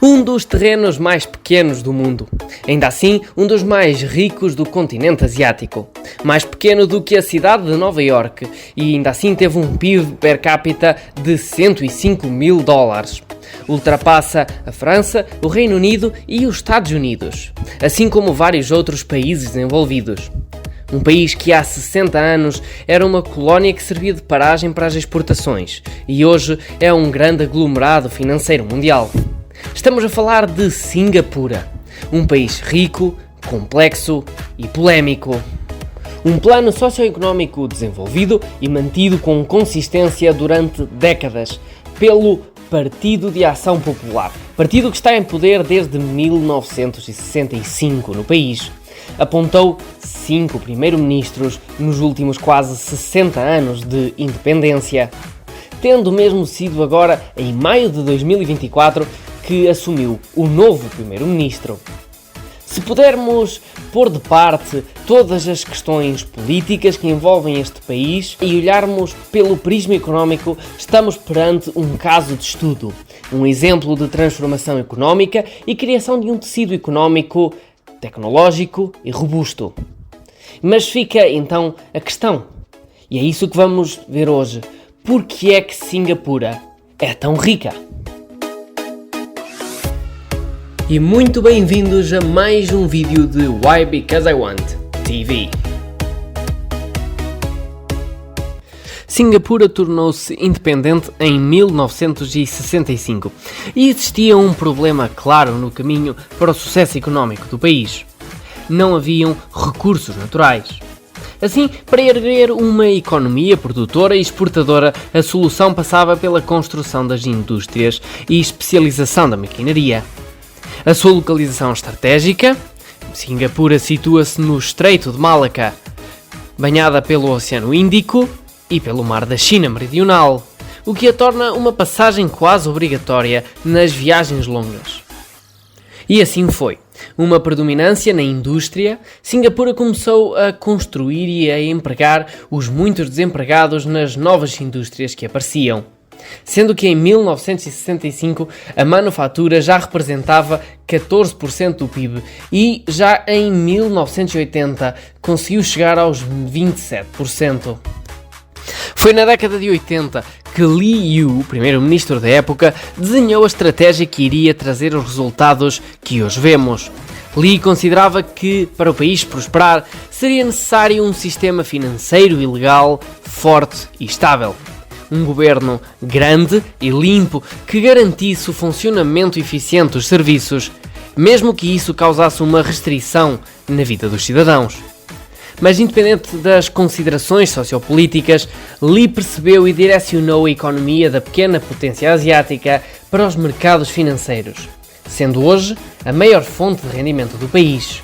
Um dos terrenos mais pequenos do mundo. Ainda assim, um dos mais ricos do continente asiático. Mais pequeno do que a cidade de Nova Iorque e ainda assim teve um PIB per capita de 105 mil dólares. Ultrapassa a França, o Reino Unido e os Estados Unidos, assim como vários outros países desenvolvidos. Um país que há 60 anos era uma colónia que servia de paragem para as exportações e hoje é um grande aglomerado financeiro mundial. Estamos a falar de Singapura, um país rico, complexo e polémico. Um plano socioeconómico desenvolvido e mantido com consistência durante décadas pelo Partido de Ação Popular, partido que está em poder desde 1965 no país. Apontou 5 primeiros-ministros nos últimos quase 60 anos de independência, tendo mesmo sido agora em maio de 2024 que assumiu o novo primeiro-ministro. Se pudermos pôr de parte todas as questões políticas que envolvem este país e olharmos pelo prisma económico, estamos perante um caso de estudo, um exemplo de transformação económica e criação de um tecido económico tecnológico e robusto. Mas fica então a questão, e é isso que vamos ver hoje: por que é que Singapura é tão rica? E muito bem-vindos a mais um vídeo de Why Because I Want TV. Singapura tornou-se independente em 1965 e existia um problema claro no caminho para o sucesso económico do país. Não haviam recursos naturais. Assim, para erguer uma economia produtora e exportadora, a solução passava pela construção das indústrias e especialização da maquinaria. A sua localização estratégica, Singapura situa-se no Estreito de Malaca, banhada pelo Oceano Índico e pelo Mar da China Meridional, o que a torna uma passagem quase obrigatória nas viagens longas. E assim foi. Uma predominância na indústria, Singapura começou a construir e a empregar os muitos desempregados nas novas indústrias que apareciam. Sendo que em 1965 a manufatura já representava 14% do PIB e já em 1980 conseguiu chegar aos 27%. Foi na década de 80 que Lee Yu, primeiro-ministro da época, desenhou a estratégia que iria trazer os resultados que hoje vemos. Lee considerava que, para o país prosperar, seria necessário um sistema financeiro e legal forte e estável. Um governo grande e limpo que garantisse o funcionamento eficiente dos serviços, mesmo que isso causasse uma restrição na vida dos cidadãos. Mas independente das considerações sociopolíticas, Lee percebeu e direcionou a economia da pequena potência asiática para os mercados financeiros, sendo hoje a maior fonte de rendimento do país.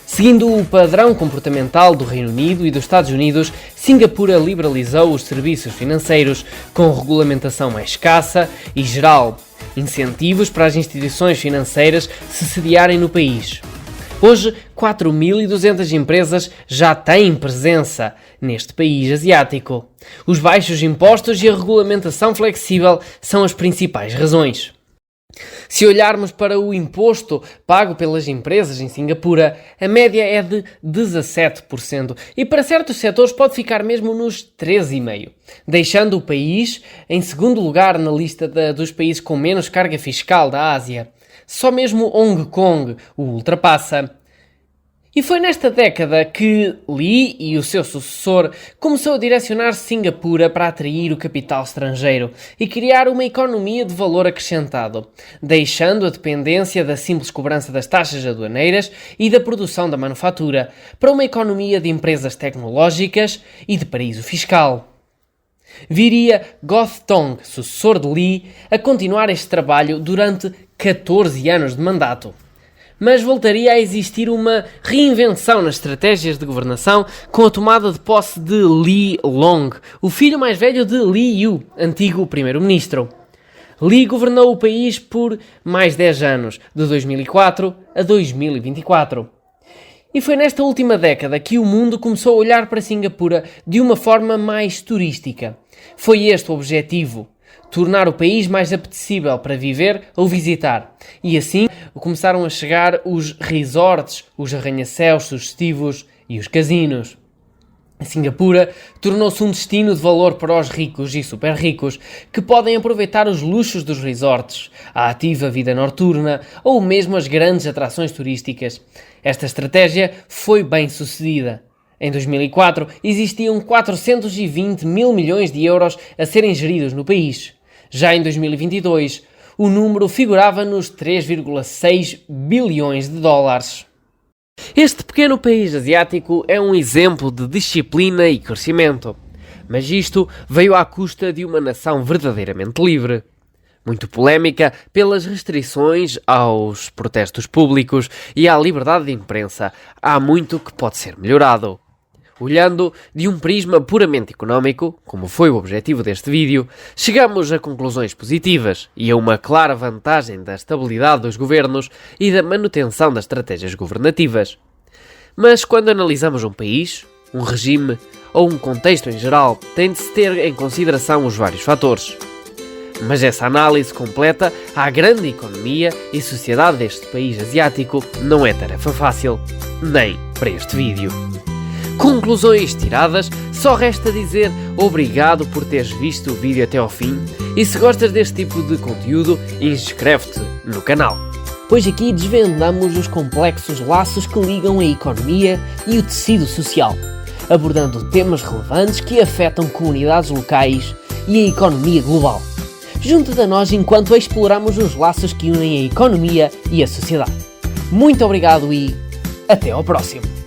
Seguindo o padrão comportamental do Reino Unido e dos Estados Unidos, Singapura liberalizou os serviços financeiros com regulamentação mais escassa e geral, incentivos para as instituições financeiras se sediarem no país. Hoje, 4.200 empresas já têm presença neste país asiático. Os baixos impostos e a regulamentação flexível são as principais razões. Se olharmos para o imposto pago pelas empresas em Singapura, a média é de 17% e para certos setores pode ficar mesmo nos 13,5%, deixando o país em segundo lugar na lista dos países com menos carga fiscal da Ásia. Só mesmo Hong Kong o ultrapassa. E foi nesta década que Lee e o seu sucessor começou a direcionar Singapura para atrair o capital estrangeiro e criar uma economia de valor acrescentado, deixando a dependência da simples cobrança das taxas aduaneiras e da produção da manufatura para uma economia de empresas tecnológicas e de paraíso fiscal. Viria Goh Tong, sucessor de Lee, a continuar este trabalho durante 14 anos de mandato. Mas voltaria a existir uma reinvenção nas estratégias de governação com a tomada de posse de Lee Long, o filho mais velho de Lee Yu, antigo primeiro-ministro. Lee governou o país por mais 10 anos, de 2004 a 2024. E foi nesta última década que o mundo começou a olhar para Singapura de uma forma mais turística. Foi este o objetivo: tornar o país mais apetecível para viver ou visitar. E assim começaram a chegar os resorts, os arranha-céus sugestivos e os casinos. Singapura tornou-se um destino de valor para os ricos e super ricos que podem aproveitar os luxos dos resorts, a ativa vida noturna ou mesmo as grandes atrações turísticas. Esta estratégia foi bem sucedida. Em 2004 existiam 420 mil milhões de euros a serem geridos no país. Já em 2022 o número figurava nos 3,6 bilhões de dólares. Este pequeno país asiático é um exemplo de disciplina e crescimento, mas isto veio à custa de uma nação verdadeiramente livre. Muito polémica pelas restrições aos protestos públicos e à liberdade de imprensa, há muito que pode ser melhorado. Olhando de um prisma puramente económico, como foi o objetivo deste vídeo, chegamos a conclusões positivas e a uma clara vantagem da estabilidade dos governos e da manutenção das estratégias governativas. Mas quando analisamos um país, um regime ou um contexto em geral, tem de se ter em consideração os vários fatores. Mas essa análise completa à grande economia e sociedade deste país asiático não é tarefa fácil, nem para este vídeo. Conclusões tiradas, só resta dizer obrigado por teres visto o vídeo até ao fim e se gostas deste tipo de conteúdo, inscreve-te no canal. Pois aqui desvendamos os complexos laços que ligam a economia e o tecido social, abordando temas relevantes que afetam comunidades locais e a economia global. Junta-te a nós enquanto exploramos os laços que unem a economia e a sociedade. Muito obrigado e até ao próximo!